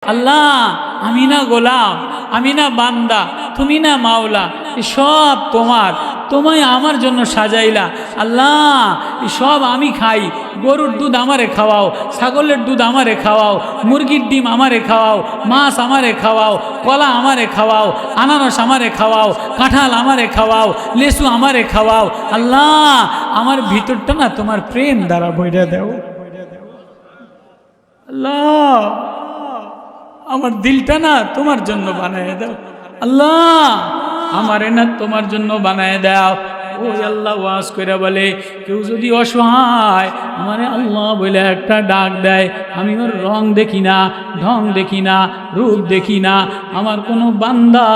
আল্লাহ আমি না গোলাম, আমি না বান্দা, তুমি না মাওলা, সব তোমার, তোমায় আমার জন্য সাজাইলা। আল্লাহ সব আমি খাই, গরুর দুধ আমারে খাওয়াও, ছাগলের দুধ আমারে খাওয়াও, মুরগির ডিম আমারে খাওয়াও, মাছ আমারে খাওয়াও, কলা আমারে খাওয়াও, আনারস আমারে খাওয়াও, কাঁঠাল আমারে খাওয়াও, লেসু আমারে খাওয়াও। আল্লাহ আমার ভিতরটা না তোমার প্রেম দ্বারা বইরা দাও। আল্লাহ আমার দিলটা না তোমার জন্য বানায় দাও। আল্লাহ আমারে না তোমার জন্য বানায় দাও। ওই আল্লাহ ওয়াজ করে বলে, কেউ যদি অসহায় আমারে আল্লাহ বলে একটা ডাক দেয়, আমি ওর রং দেখি না, ঢং দেখি না, রূপ দেখি না, আমার কোনো বান্দা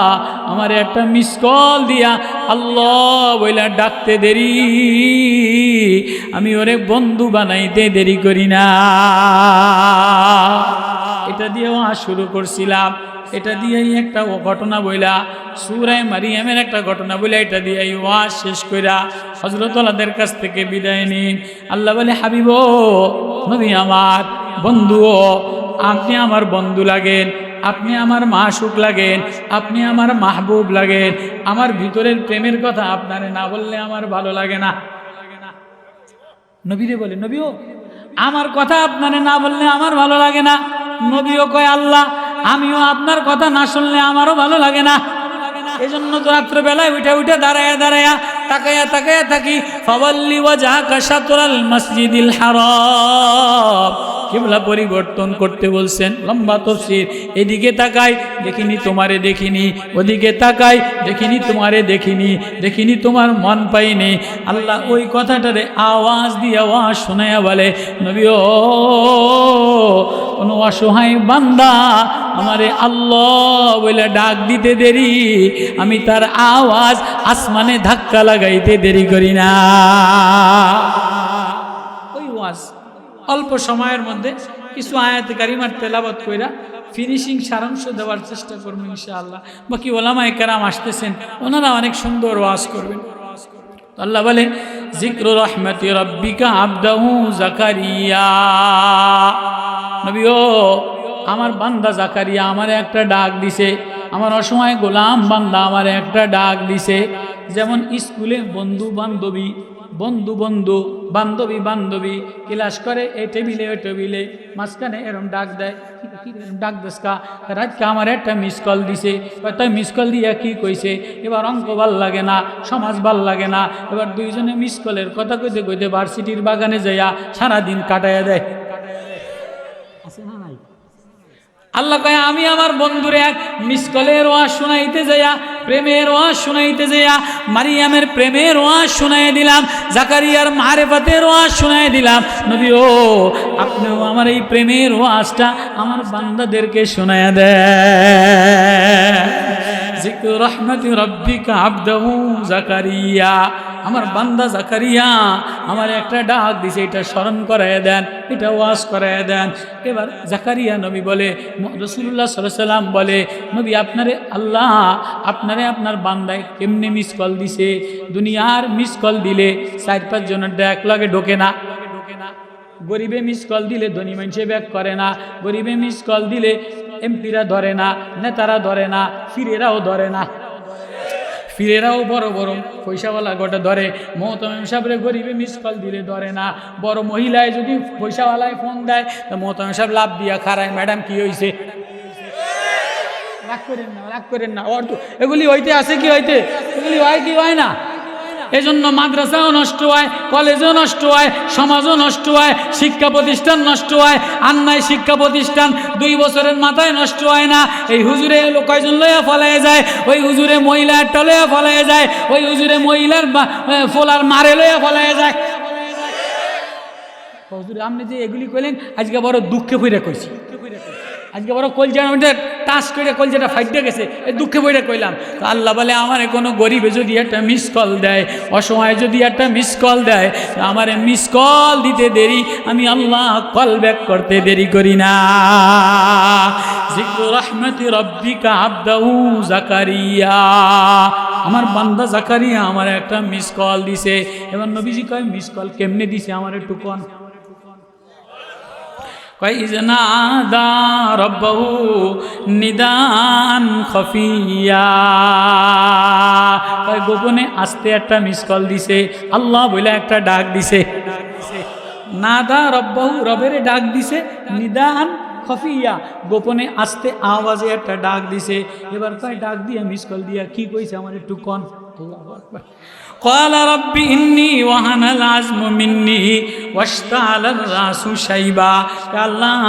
আমারে একটা মিস কল দিয়া আল্লাহ বলে ডাকতে দেরি, আমি ওরে বন্ধু বানাইতে দেরি করি না। এটা দিয়ে ওয়াজ শুরু করছিলাম, এটা দিয়েই একটা ঘটনা বইলা, সূরা মারিয়ামের একটা ঘটনা বইলা এটা দিয়ে ওয়াজ শেষ কইরা হযরত আল্লাহর কাছ থেকে বিদায় নিন। আল্লাহ বলে, হাবিব নবী আমার বন্ধু, আপনি আমার বন্ধু লাগেন, আপনি আমার মাশুক লাগেন, আপনি আমার মাহবুব লাগেন। আমার ভিতরের প্রেমের কথা আপনারে না বললে আমার ভালো লাগে না। নবীরে বলে, নবীও আমার কথা আপনারে না বললে আমার ভালো লাগে না। নবীও কয়, আল্লাহ আমিও আপনার কথা না শুনলে আমারও ভালো লাগে না। এই জন্য তো রাত্রবেলায় উঠে উঠে দাঁড়ায়া দাঁড়ায়া তাকায়া তাকায়া থাকি। ফাওয়াল্লি ওয়াজহাকা শাতরাল মসজিদিল হারাম, কিবলা পরিবর্তন করতে বলছেন, লম্বা তাফসীর। এদিকে তাকাই দেখিনি তোমারে দেখিনি, ওদিকে তাকাই দেখিনি তোমারে দেখিনি, দেখিনি তোমার মন পাইনি। আল্লাহ ওই কথাটারে আওয়াজ দিয়ে আওয়াজ শোনায়া বলে, নবী ও কোনো অসহায় বান্দা আমারে আল্লাহ বলে ডাক দিতে দেরি, আমি তার আওয়াজ আসমানে ধাক্কা লাগাইতে দেরি করি না। ওই ওয়াজ অল্প সময়ের মধ্যে কিছু আয়াত কারিমার তেলাওয়াত কইরা ফিনিশিং সারাংশ দেওয়ার চেষ্টা করব ইনশাআল্লাহ। বাকি ওলামায়ে কেরাম আসতেছেন, ওনারা অনেক সুন্দর ওয়াজ করবেন। আল্লাহ বলে, যিকরু রাহমাতি রাব্বিকা আবদাহু জাকারিয়া। নবী ও আমার বান্দা জাকারিয়া আমারে একটা ডাক দিছে, আমার অসময় গোলাম বান্দা আমারে একটা ডাক দিছে। যেমন স্কুলে বন্ধু বান্ধবী, বন্ধু বন্ধু, বান্ধবী বান্ধবী ক্লাস করে, এই টেবিলে ওই টেবিলে মাঝখানে এরম ডাক দেয়, ডাক দেশকা রাতকে আমার একটা মিস কল দিছে। তাই মিস কল দিয়া কি কইছে, এবার অঙ্ক ভাল লাগে না, সমাজ ভাল লাগে না, এবার দুইজনে মিস কলের কথা কইতে কইতে ভার্সিটির বাগানে যাইয়া সারাদিন কাটাইয়া দেয়। আছে না নাই? আল্লাহ কয়, আমি আমার বন্ধুরে এক মিস কলের ওয়াজ শোনাইতে যাইয়া, প্রেমের ওয়াজ শোনাইতে যাইয়া, মারিয়ামের প্রেমের ওয়াজ শোনাই দিলাম, জাকারিয়ার মারেফাতের ওয়াজ শোনাই দিলাম। নবী ও আপনিও আমার এই প্রেমের ওয়াজটা আমার বান্দাদেরকে শোনায়া দেন। যিকরু রাহমাতি রাব্বিকা আবদাহু জাকারিয়া, আমার বান্দা জাকারিয়া আমার একটা ডাক দিছে, এটা স্মরণ করায় দেন, এটা ওয়াজ করায় দেন। এবার জাকারিয়া নবী বলে, রাসূলুল্লাহ সাল্লাল্লাহু আলাইহি ওয়াসাল্লাম বলে, নবী আপনারে আল্লাহ আপনারে আপনার বান্দায় কেমনে মিস কল দিছে। দুনিয়ার মিস কল দিলে 4-5 জনের ডাক লাগে ঢোকে না। গরিবে মিস কল দিলে ধনী মানুষে ব্যাক করে না, গরিবে মিস কল দিলে এমপিরা ধরে না, নেতারা ধরে না, ফিরেরাও ধরে না, ফিরেরাও বড় বড় পয়সাওয়ালা গোটা ধরে। মোহতামিম সাহেবরে গরিবে মিস কল দিলে ধরে না। বড় মহিলায় যদি পয়সাওয়ালায় ফোন দেয় তো মোহতামিম সাহেব লাভ দিয়া খারায়, ম্যাডাম কি হয়েছে, রাগ করেন না, রাগ করেন না। ওর তো এগুলি হইতে আছে কি হইতে, এগুলি হয় কি হয় না। এজন্য মাদ্রাসাও নষ্ট হয়, কলেজও নষ্ট হয়, সমাজও নষ্ট হয়, শিক্ষা প্রতিষ্ঠান নষ্ট হয়। আন্নায় শিক্ষা প্রতিষ্ঠান 2 বছরের মাথায় নষ্ট হয় না। এই হুজুরে কয়জন লইয়া ফলাইয়া যায়, ওই হুজুরে মহিলার টলইয়া ফলাইয়া যায়, ওই হুজুরে মহিলার ফোলার মারে লইয়া ফলাইয়া যায়। হুজুরে আপনি যে এগুলি কইলেন আজকে বড় দুঃখে পইরা কইছি, আজকে বড় কলজার মধ্যে টাচ করে কলজাটা ফাইটে গেছে, এই দুঃখে বইটা কইলাম। তো আল্লাহ বলে, আমার কোনো গরিবে যদি একটা মিস কল দেয়, অসময়ে যদি একটা মিস কল দেয়, আমার মিস কল দিতে দেরি, আমি আল্লাহ কল ব্যাক করতে দেরি করি না। যিকরু রাহমাতি রাব্বিকা আবদাহু জাকারিয়া, আমার বান্দা জাকারিয়া আমার একটা মিস কল দিছে। এবার নবীজি কয়, মিস কল কেমনে দিছে আমার একটু কোন। কয় ইজনাদা রব্বাহু নিদান খফিয়া, কয় গোপনে আস্তে একটা মিস কল দিছে, আল্লাহ বলে একটা ডাক দিছে। নাদা রব্বাহু, রবের ডাক দিছে, নিদান খফিয়া, গোপনে আস্তে আওয়াজে একটা ডাক দিছে। এবার কয় ডাক দিয়া মিস কল দিয়া কি কইছে আমার একটু কন। আল্লাহু আকবার। قال رب إني وهن العظم مني واشتعل الرأس شيبا। আল্লাহ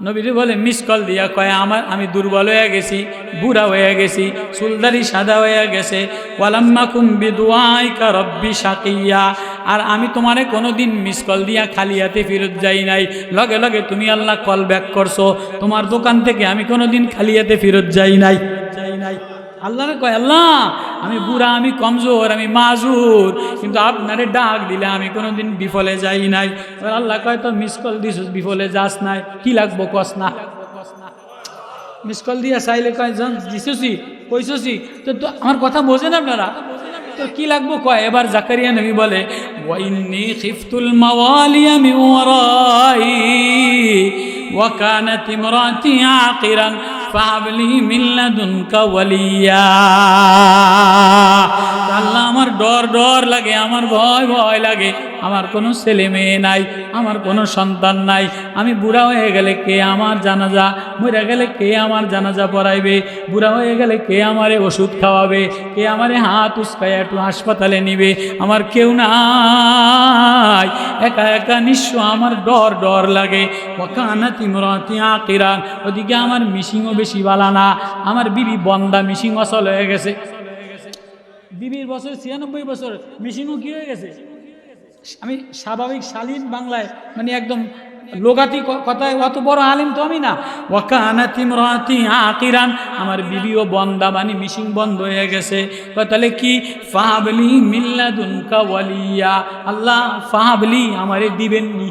নবীরে বলে মিস কল দিয়া কয় আমি দুর্বল হয়ে গেছি, বুড়া হয়ে গেছি, চুলদারি সাদা হয়ে গেছে। ওয়ালাম্মা কুম বিদুআইকা রব্বি শাকিয়া, আর আমি তোমারে কোনোদিন মিস কল দিয়া খালি হাতে ফেরত যাই নাই, লগে লগে তুমি আল্লাহ কল ব্যাক করছো, তোমার দোকান থেকে আমি কোনোদিন খালি হাতে ফেরত যাই নাই। আল্লাহরে কয় আল্লাহ আমি বুড়া, আমি কমজোর, আমি মাজুর, কিন্তু আপনারে ডাক দিলে আমি কোনোদিন বিফলে যাই নাই। আল্লাহ কয় তো মিস কল দিস, বিফলে যাস নাই, কি লাগবো কস না। মিস কল দিয়া চাইলে কয় দিছি কইসি, তো আমার কথা বোঝেন আপনারা, তো কি লাগবো কয়। এবার জাকারিয়া নবী বলে ওয়াইন্নী খিফতুল মাওয়ালিয়া মিন ওয়ারাই ওয়া কানাত ইমরাতি আকিরান ফাহাবলি মিন লাদুনকা ওয়ালিয়া। আল্লাহ আমার ডর লাগে, আমার ভয় লাগে, আমার কোনো ছেলে মেয়ে নাই, আমার কোনো সন্তান নাই, আমি বুড়া হয়ে গেলে কে আমার জানাজা, মরে গেলে কে আমার জানাজা পড়াইবে, বুড়া হয়ে গেলে কে আমারে ওষুধ খাওয়াবে, কে আমারে হাত উস্কায় একটু হাসপাতালে নিবে, আমার কেউ নাই, একা একা নিঃস্ব, আমার ডর লাগে। ওয়াকানাত ইমরাতি আকিরান, ওদিকে আমার মিশিংও বেশি বালা না, আমার বিবি বন্দা, মিশিং অচল হয়ে গেছে। বিবির বছর 96 বছর, মিশিংও কি হয়ে গেছে। আমি স্বাভাবিক শালীন বাংলায় মানে একদম লোগাতি কথায়, অত বড় আলিম তো আমি না। ওয়াকানাত ইমরাতি আকিরান, আমার বিবিও বন্দা, মানে মিশিং বন্ধ হয়ে গেছে। তাহলে কি ফাহাবলি মিন লাদুনকা ওয়ালিয়া, আল্লাহ ফাহাবলি আমারে দিবেননি।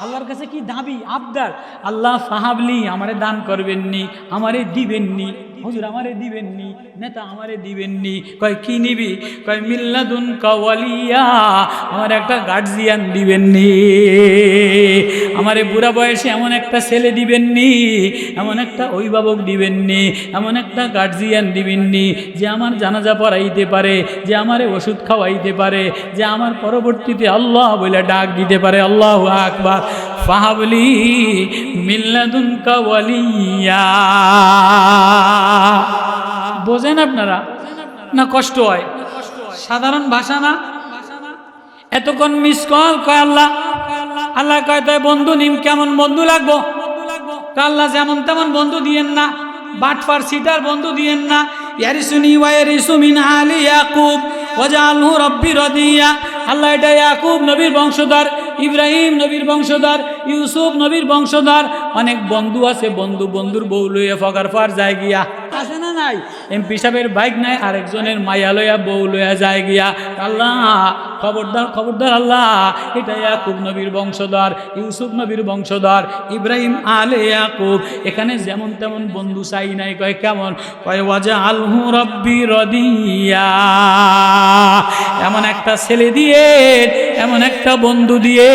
আল্লাহর কাছে কি দাবি আবদার, আল্লাহ ফাহাবলি আমারে দান করবেননি, আমারে দিবেননি, হুজুর আমারে দিবেননি, নেতা আমারে দিবেননি। কয় কি নিবি, কয় মিন লাদুনকা ওয়ালিয়া, আমার একটা গার্জিয়ান দিবেননি, আমারে বুড়া বয়সে এমন একটা ছেলে দিবেননি, এমন একটা অভিভাবক দিবেননি, এমন একটা গার্জিয়ান দিবেননি যে আমার জানাজা পড়াইতে পারে, যে আমারে ওষুধ খাওয়াইতে পারে, যে আমার পরবর্তীতে আল্লাহ বলে ডাক দিতে পারে। আল্লাহু আকবার। ফাহাবলি মিন লাদুনকা ওয়ালিয়া। বোঝেন আপনারা না কষ্ট হয়, সাধারণ ভাষা না। এতক্ষণ মিস কল, কয় আল্লাহ, আল্লাহ কয় তাই বন্ধু নিম, কেমন বন্ধু লাগবো, আল্লাহ যেমন তেমন বন্ধু দিয়েন না, বাটফার সিটার বন্ধু দিয়েন না। ইয়ারিসুনি ওয়া ইয়ারিসু মিন আলি ইয়াকুব ওয়াজআলহু রাব্বি রাদিয়া। আল্লাহ এটা ইয়াকুব নবীর বংশধর, ইব্রাহিম নবীর বংশধর, ইউসুফ নবীর বংশধর। অনেক বন্ধু আছে, বন্ধুর বউ লইয়া ফকার ফার যায় গিয়া, আছে না নাই? এমপি সাহেবের বাইক নাই, আরেকজনের মায়া লইয়া বউ লইয়া যায় গিয়া। আল্লাহ খবরদার আল্লাহ, এটা ইয়াকুব নবীর বংশধর, ইউসুফ নবীর বংশধর, ইব্রাহিম আলে ইয়াকুব। এখানে যেমন তেমন বন্ধু চাই নাই। কয় কেমন, কয় ওয়াজআলহু রাব্বি রাদিয়া, এমন একটা ছেলে দিয়ে, এমন একটা বন্ধু দিয়ে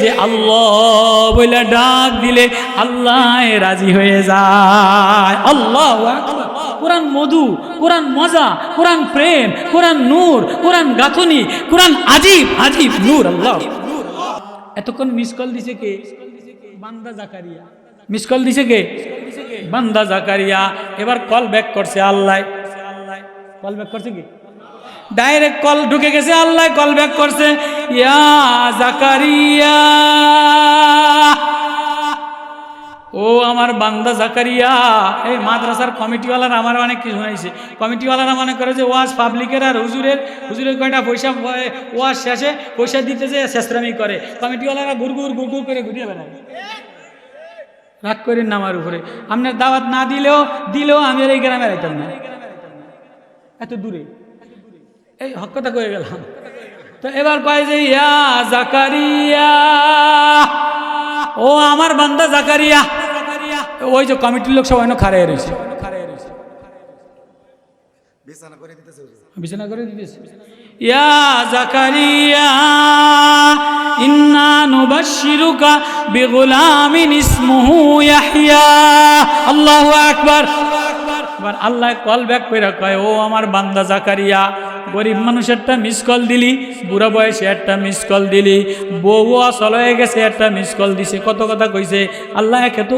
যে আল্লাহ বলে ডাক দিলে আল্লাহ রাজি হয়ে যায়। আল্লাহু আকবার। কোরআন মধু, কোরআন মজা, কোরআন প্রেম, কোরআন নূর, কোরআন গাথনি, কোরআন আজীব নূর। আল্লাহ। এতক্ষণ মিস কল দিছে কে? বান্দা জাকারিয়া। মিস কল দিছে কে? বান্দা জাকারিয়া। এবার কল ব্যাক করছে আল্লাহ। কল ব্যাক করছে কি? ডাইরেক্ট কল ঢুকে গেছে, আল্লাহ কল ব্যাক করছে, ইয়া জাকারিয়া, ও আমার বান্দা জাকারিয়া। এই মাদ্রাসার কমিটিওয়ালারা আমার অনেক কিছু শুনাইছে। কমিটিওয়ালারা মনে করে যে ওয়াজ পাবলিকের আর হুজুরের কয়টা পয়সা, ওয়াজ শেষে পয়সা দিতে যে শেষরামি করে। কমিটিওয়ালারা গুড়গুড় করে ঘুরিয়ে বেড়ায়। রাগ করেন না আমার উপরে, আপনার দাওয়াত না দিলেও আমি এই গ্রামে রাইতাম না, এত দূরে। এই হক কথা কয়ে গেলাম। তো এবার কয় যে ইয়া জাকারিয়া, ও আমার বান্দা জাকারিয়া। ওই যে কমিটির লোক সবাই খাড়াই রয়েছে, বিছানা করে দিতেছে। ইয়া জাকারিয়া ইন্না নুবাশশিরুকা বিগুলামিন ইসমুহু ইয়াহইয়া। আল্লাহু আকবার। এবার আল্লাহ কল ব্যাক কইরা কয়, ও আমার বান্দা জাকারিয়া, গরিব মানুষেরটা মিস কল দিলি, বুড়া বয়সে একটা মিস কল দিলি, বউ আসল হয়ে গেছে একটা মিস কল দিছে, কত কথা কইছে। আল্লাহ একে তো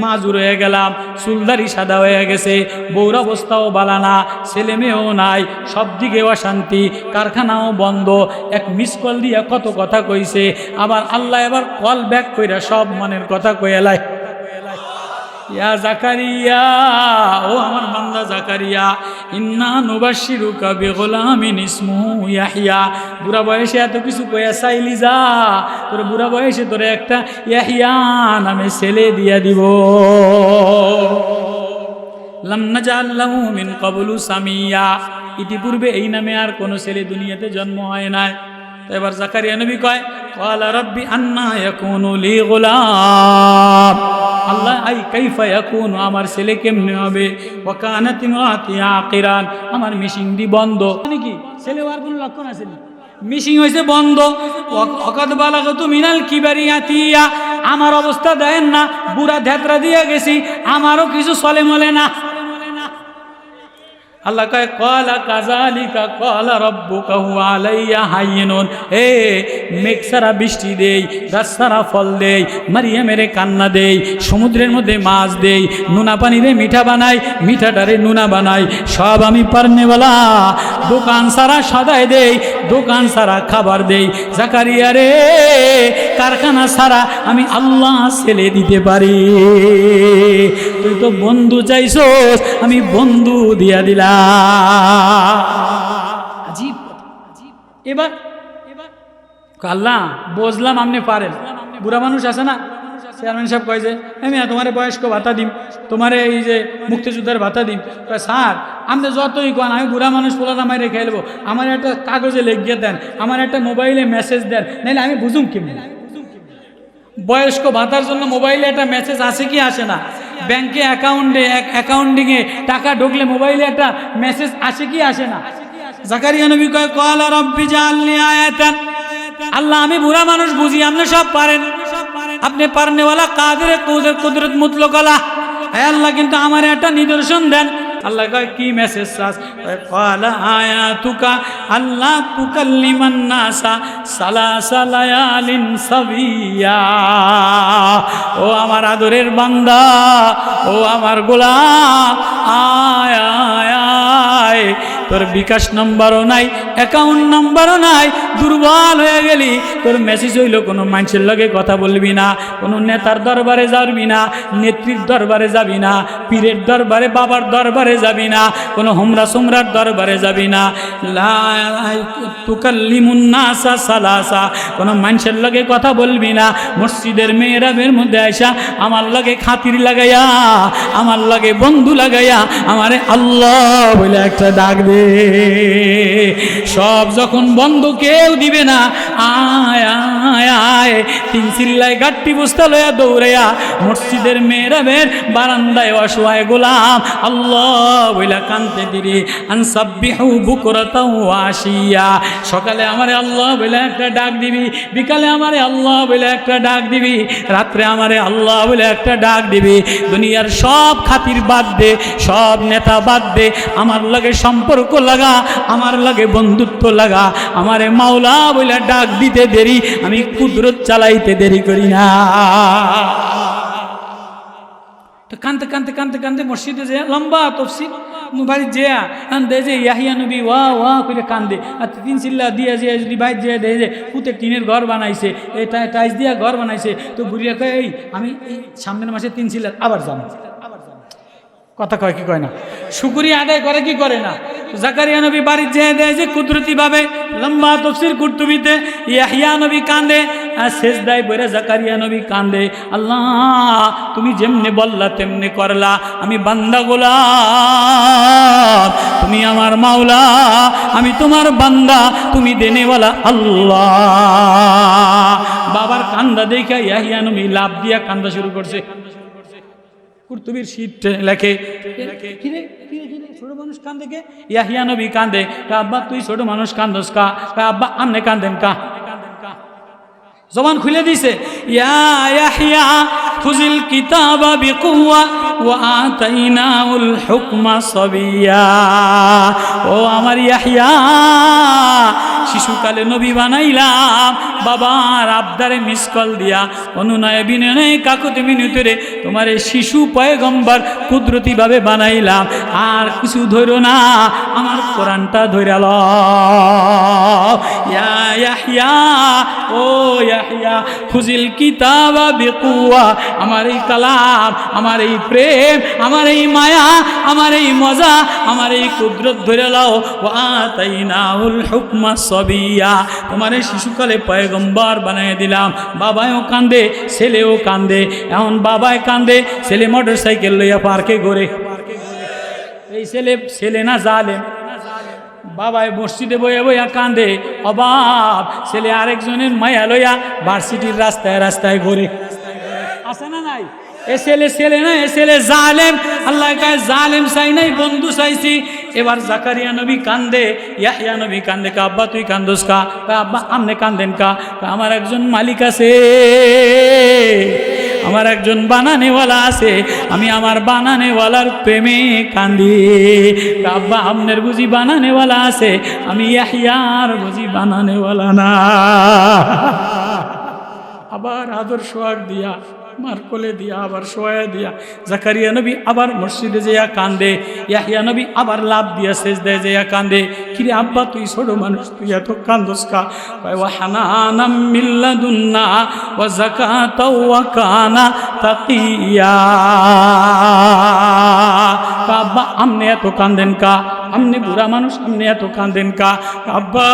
মাজুর হয়ে গেলাম, চুলদারি সাদা হয়ে গেছে, বউর অবস্থাও বালানা, ছেলে মেয়েও নাই, সব দিকে অশান্তি, কারখানাও বন্ধ, এক মিস কল দিয়া কত কথা কইছে। আবার আল্লাহ এবার কল ব্যাক কইরা সব মনের কথা কইলাই, ইয়া জাকারিয়া, ও আমার বান্দা জাকারিয়া, ইন্না নুবাশশিরুকা বিগুলামিন ইসমুহু ইয়াহইয়া। বুড়া বয়সে এত কিছু কইয়া চাইলি যা, তোর বুড়া বয়সে তোরে একটা ইয়াহইয়া নামে ছেলে দিয়া দিব। লাম নাজআল লাহু মিন ক্বাবলু সামিয়া, ইতিপূর্বে এই নামে আর কোনো ছেলে দুনিয়াতে জন্ম হয় নাই। তো এবার জাকারিয়া নবী কয়, ক্বালা রাব্বি আন্না ইয়াকুনু লি গুলাম, আল্লাহ আই কাইফা ইয়াকুনু, আমার ছেলে কেমনে হবে, ওয়া কানাত ইমরাতি আকিরান, আমার মিশিং দি বন্ধ। মানে কি ছেলে হওয়ার কোনো লক্ষণ আছে না, মিশিং হয়েছে বন্ধ। ওয়াকাদ বালাগাতু মিনাল কিবারি আতিয়া, আমার অবস্থা দেন না, বুড়া ধ্যাতরা দিয়ে গেছি, আমারও কিছু চলে মলে না। আল্লাহ কয়, ক্বালা কাযালিকা ক্বালা রাব্বুকা হুয়া আলাইয়া হাইয়িনুন, এ মেঘ সারা বৃষ্টি দেই, গাছ সারা ফল দেই, মারিয়ামের কান্না দেই, সমুদ্রের মধ্যে মাছ দেই, নুনা পানিরে মিঠা বানাই, মিঠাটারে নুনা বানাই, সব আমি পারনেওয়ালা। দোকান সারা সদাই দেই, দোকান সারা খাবার দেই। জাকারিয়া রে, কারখানা সারা আমি আল্লাহ ছেলে দিতে পারি। তুই তো বন্ধু চাইছস, আমি বন্ধু দিয়া দিলাম। আজীব। এবার আল্লাহ বুঝলাম আপনি পারেন। বুড়া মানুষ আছে না, চেয়ারম্যান সাহেব কয় যে আমি তোমার বয়স্ক ভাতা দিম, তোমার এই যে মুক্তিযোদ্ধার ভাতা দিম। স্যার আপনি যতই কন, আমি বুড়া মানুষ পোলাটা মাই রেখে এলবো, আমার একটা কাগজে লিখিয়ে দেন, আমার একটা মোবাইলে মেসেজ দেন, নাইলে আমি বুঝুম কেমন। বয়স্ক ভাতার জন্য মোবাইলে একটা মেসেজ আসে কি আসে না, ব্যাংকে অ্যাকাউন্টিংয়ে টাকা ঢুকলে মোবাইলে একটা মেসেজ আসে কি আসে না। জাকারিয়া নবী কয়, ক্বালা রাব্বি জাআলনি আয়াতান, আল্লাহ আমি বুড়া মানুষ বুঝি, আপনি সব পারেন, আপনি পারনেওয়ালা, কাদের কুদরত মুতলক আল্লাহ। হে আল্লাহ, কিন্তু আমার একটা নিদর্শন দেন। আল্লাহ কয়, কি মেসেজ চাস? ক্বালা আয়াতুকা আল্লাহ তুকাল্লিমান নাসা সালাসা লায়ালিন সাবিয়া। ও আমার আদরের বান্দা, ও আমার গোলাম, আয় আয় আয়, তোর বিকাশ নম্বরও নাই, অ্যাকাউন্ট নম্বরও নাই, দুর্বল হয়ে গেলি, তোর মেসেজ হইল কোনো মানুষের লগে কথা বলবি না, কোনো নেতার দরবারে যাবি না, নেত্রীর দরবারে যাবি না, পীরের দরবারে, বাবার দরবারে যাবি না, কোনো হোমরা সোমরার দরবারে যাবি না। লা তুকাল্লিমুন নাসা সালাসা, কোনো মানুষের লগে কথা বলবি না। মসজিদের মেহরাবের মধ্যে আইসা আমার লগে খাতির লাগাইয়া, আমার লগে বন্ধু লাগাইয়া আমারে আল্লাহ বলে একটা ডাক দে। সব যখন বন্ধ, কেউ দিবে না, আয় আয় আয়, তিন চিল্লায় গাট্টি বস্তা লইয়া দৌড়াইয়া মসজিদের মেহরাবের বারান্দায় অসহায় গোলাম আল্লাহ বইলা কানতে দিরে। আনসাব্বিহু বুকরাতাও ওয়া আশিয়া, সকালে আমারে আল্লাহ বইলা একটা ডাক দিবি, বিকালে আমারে আল্লাহ বইলা একটা ডাক দিবি, রাত্রে আমারে আল্লাহ বলে একটা ডাক দিবি। দুনিয়ার সব খাতির বাদ দে, সব নেতা বাদ দে, আমার লগে সম্পর্ক লাগা, আমার লগে বন্ধুত্ব লাগা, আমারে মাওলা বইলা ডাক দিতে দেরি, আমি কুদরত চালাইতে দেরি করি না। তো কানতে কানতে কানতে কানতে মসজিদে যে লম্বা তফসির বাড়ি যে যে ইয়াহিয়া নবী ওয়া ওয়া করে কান্দে, আর তিন চিল্লা দিয়ে যে যদি বাইর যে দেয় যে পুঁতে টিনের ঘর বানাইছে, এই টাইস দিয়া ঘর বানাইছে, তো বুড়িয়া কয় এই আমি এই সামনের মাসে তিন চিল্লার আবার যাবো। কথা কয় কি কয় না, শুকরিয়া আদায় করে কি করে না। জাকারিয়া নবী বাড়ির যেয়ে দেয় যে কুদরতি ভাবে লম্বা তফসির কুরতুবিতে ইয়াহিয়া নবী কান্দে, আর সেজদায় পড়ে জাকারিয়া নবী কান্দে, আল্লাহ তুমি যেমনে বললা তেমনে করলা, আমি বান্দা গোলাম, তুমি আমার মাওলা, আমি তোমার বান্দা, তুমি দেনেওয়ালা আল্লাহ। বাবার কান্দা দেখা ইয়াহিয়া নবী লাভ দিয়া কান্দা শুরু করছে। কুরতুবীর শীত লেখে কিরে কিরে কিরে ছোট মানুষ কান্দে কে? ইয়াহিয়া নবী কান্দে। আব্বা তুই ছোট মানুষ কান্দস কা? আব্বা আমনে কান্দেন কা? জবান খুলে দিছে, ইয়া ইয়াহিয়া খুজিল কিতাবা বিকুওয়া ওয়া আতাইনাউল হুকমা সাবিয়া। ও আমার ইয়াহিয়া, শিশুকালে নবী বানাইলাম, বাবার আবদারে মিসকল দিয়া অনুনয়ে বিনয়ে কাকুতি মিনতিরে তোমার শিশু পয়গম্বর কুদরতিভাবে বানাইলাম। আর কিছু ধরো না, আমার কোরআনটা ধইরা লও। ইয়া ইয়াহিয়া, ও ইয়াহিয়া খুজিল কিতাবা বিকুওয়া, আমার এই কালাম, আমার এই প্রেম, আমার এই মায়া, আমার এই মজা, আমার এই কুদরত ধরে লাও। ওয়া আতাইনাউল হুকমা সাবিয়া, তোমার এই শিশুকালে পয়গম্বর বানিয়ে দিলাম। বাবাও কান্দে, ছেলেও কান্দে। এখন বাবায় কান্দে, ছেলে মোটরসাইকেল লইয়া পার্কে ঘোরে। এই ছেলে না জালেম? বাবায় মসজিদে বইয়া বইয়া কান্দে, অবাব ছেলে আরেকজনের মায়া লইয়া ভার্সিটির রাস্তায় রাস্তায় ঘোরে। আছে না নাই? এ ছেলে না, এ ছেলে জালেম। আল্লাহ কয় জালেম চাই নাই, বন্ধু চাইছি। এবার জাকারিয়া নবী কান্দে, ইয়াহিয়া নবী কান্দে। কা আব্বা তুই কান্দোস কা? আব্বা আমনে কান্দেন কা? আমার একজন মালিক আছে, আমার একজন বানানেওয়ালা আছে, আমি আমার বানানেওয়ালার প্রেমে কান্দি। আব্বা আমনের বুঝি বানানেওয়ালা আছে, আমি ইয়াহিয়ার বুঝি বানানেওয়ালা না। আবার আদর সোয়াগ দিয়া মার কোলে দিয়া আবার শোয়া দিয়া জাকারিয়া নবী আবার মসজিদে যেয়া কান্দে। ইয়াহিয়া নবী আবার লাভ দিয়া সেজদায় যেয়া কান্দে। কিরে আব্বা তুই ছোট মানুষ, তুই এত কান্দোস কা? ওয়া হানানাম মিল্লাদুন্না ওয়া যাকাতাও ওয়া কানা তাকিয়া। আব্বা আমনে এত কান্দেন কা? আমনে বুড়া মানুষ, আমনে এত কান্দেন কা? আব্বা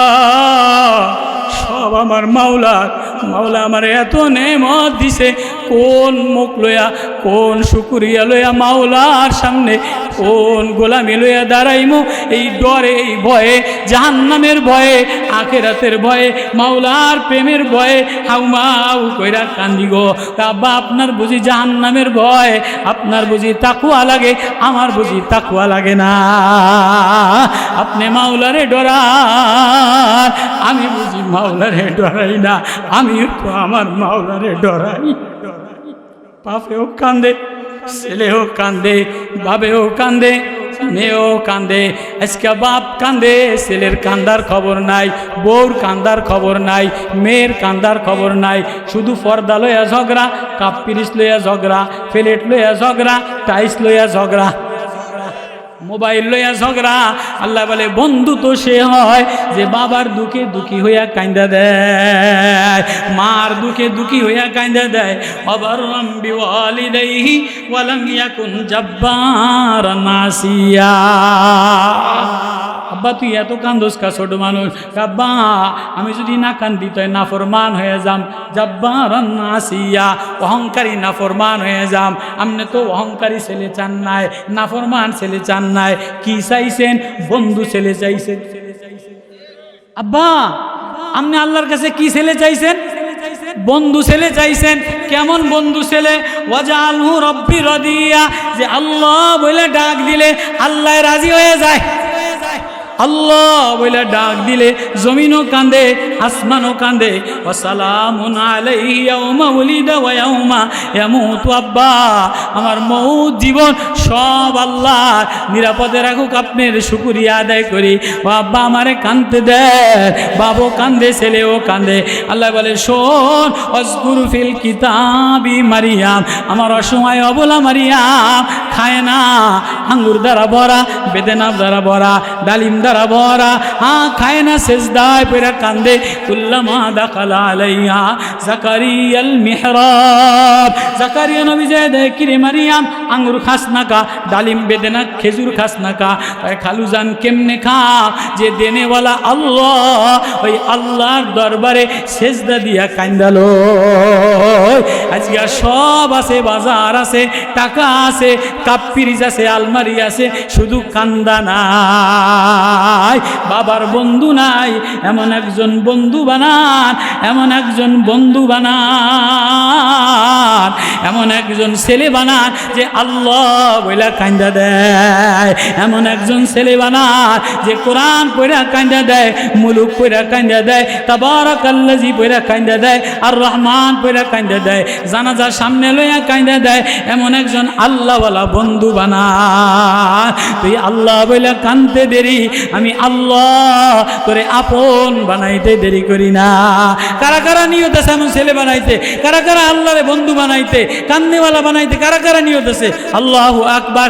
সব আমার মাওলার, মাওলা আমার এত নেমত দিছে, কোন মুখ লইয়া, কোন শুকুরিয়া লইয়া মাওলার সামনে কোন গোলামি লইয়া দাঁড়াইমু? এই ডরে, এই ভয়ে, জাহান্নামের ভয়ে, আখিরাতের ভয়ে, মাওলার প্রেমের ভয়ে হাউমাউ কইরা কান্দি গো। আব্বা আপনার বুঝি জাহান্নামের ভয়, আপনার বুঝি তাকওয়া লাগে, আমার বুঝি তাকওয়া লাগে না। আপনি মাওলারে ডরান, আমি বুঝি মাওলারে ডরাই না। আমি তো আমার মাওলারে ডরাই। বাপেও কান্দে, ছেলেও কান্দে, বাবেও কান্দে, মেয়েও কান্দে। আজকে বাপ কান্দে, ছেলের কান্দার খবর নাই, বউর কান্দার খবর নাই, মেয়ের কান্দার খবর নাই। শুধু পর্দা লইয়া ঝগড়া, কাপ পিরিচ লইয়া ঝগড়া, প্লেট লইয়া ঝগড়া, টাইস লইয়া ঝগড়া, মোবাইল লইয়া ঝগড়া। আল্লাহ বলে বন্ধু তো সে হয় যে বাবার দুঃখে দুঃখী হইয়া কান্দা দেয়, মার দুঃখে দুঃখী হইয়া কান্দা দেয়। অবাররাম বিওয়ালিদাইহি ওয়া লাম ইয়াকুন জাব্বারান আসিয়া। আব্বা তুই এত কান্দোস কা ছোট মানুষ? আব্বা আমি যদি না কান্দি তাই নাফরমান হয়ে যাম, জাব্বারান আসিয়া, অহংকারী নাফরমান হয়ে যাম। আপনি তো অহংকারী ছেলে চান নাই, নাফরমান ছেলে চান নাই, কি চাইছেন? বন্ধু ছেলে চাইছেন। আব্বা আপনি আল্লাহর কাছে কি ছেলে চাইছেন? বন্ধু ছেলে চাইছেন। কেমন বন্ধু ছেলে? ওয়াজআলহু রব্বি রাদিয়া, যে আল্লাহ বলে ডাক দিলে আল্লাহ রাজি হয়ে যায়। আল্লাহ বলে ডাক দিলে জমিনও কান্দে, আসমানও কান্দে। ওয়াসালামুন আলাইহি ইয়াউমা উলিদা ওয়া ইয়াউমা ইয়ামুতু। আব্বা আমার মৌত জীবন সব আল্লাহ নিরাপদে রাখুক, আপনার শুকরিয়া আদায় করি। ও আব্বা আমারে কান্দতে দেয়, বাবু কান্দে, ছেলেও কান্দে। আল্লাহ বলে শোন, ওয়াজকুর ফিল কিতাবি মারিয়াম, আমার অসময় অবলা মারিয়াম খায় না, আঙ্গুর দ্বারা ভরা, বেদেনা দ্বারা ভরা, ডালিম দ্বারা ভরা, খায় না, সেজদায় পড়ে কান্দে। কুল্লামা দাখালা আলাইহা জাকারিয়াল মিহরাব, জাকারিয়া নবী যে দেখি রে মারিয়াম আঙ্গুর খাস না কা, ডালিম বেদেনা খেজুর খাস না কা? খালুজান কেমনে খা? যে দেনেওয়ালা আল্লাহ, ওই আল্লাহর দরবারে সেজদা দিয়া কান্দালো। আজকে সব আছে, বাজার আছে, টাকা আছে, কাপ পিরিজ আছে, আলমারি আছে, শুধু কান্দা নাই, বাবার বন্ধু নাই। এমন একজন বন্ধু বানান, এমন একজন বন্ধু বানান, এমন একজন ছেলে বানান যে আল্লাহ বইলা কান্দা দেয়। এমন একজন ছেলে বানায় যে কোরআন পড়া কান্দা দেয়, মুলুক পড়া কান্দা দেয়, তাবারাকাল্লাযী পড়া কান্দা দেয়, আর রহমান পড়া কান্দা দেয়, জানাজার সামনে লইয়া কান্দা দেয়। এমন একজন আল্লাহওয়ালা বন্ধু বানায়। তুই আল্লাহ বইলা কান্দতে দেরি, আমি আল্লাহ তোরে আপন বানাইতে দেরি করি না। কারা কারা নিয়ত আছে এমন ছেলে বানাইতে? কারা কারা আল্লাহরে বন্ধু বানাইতে, কান্দিওয়ালা বানাইতে কারা কারা নিয়ত আছে? আল্লাহু আকবার।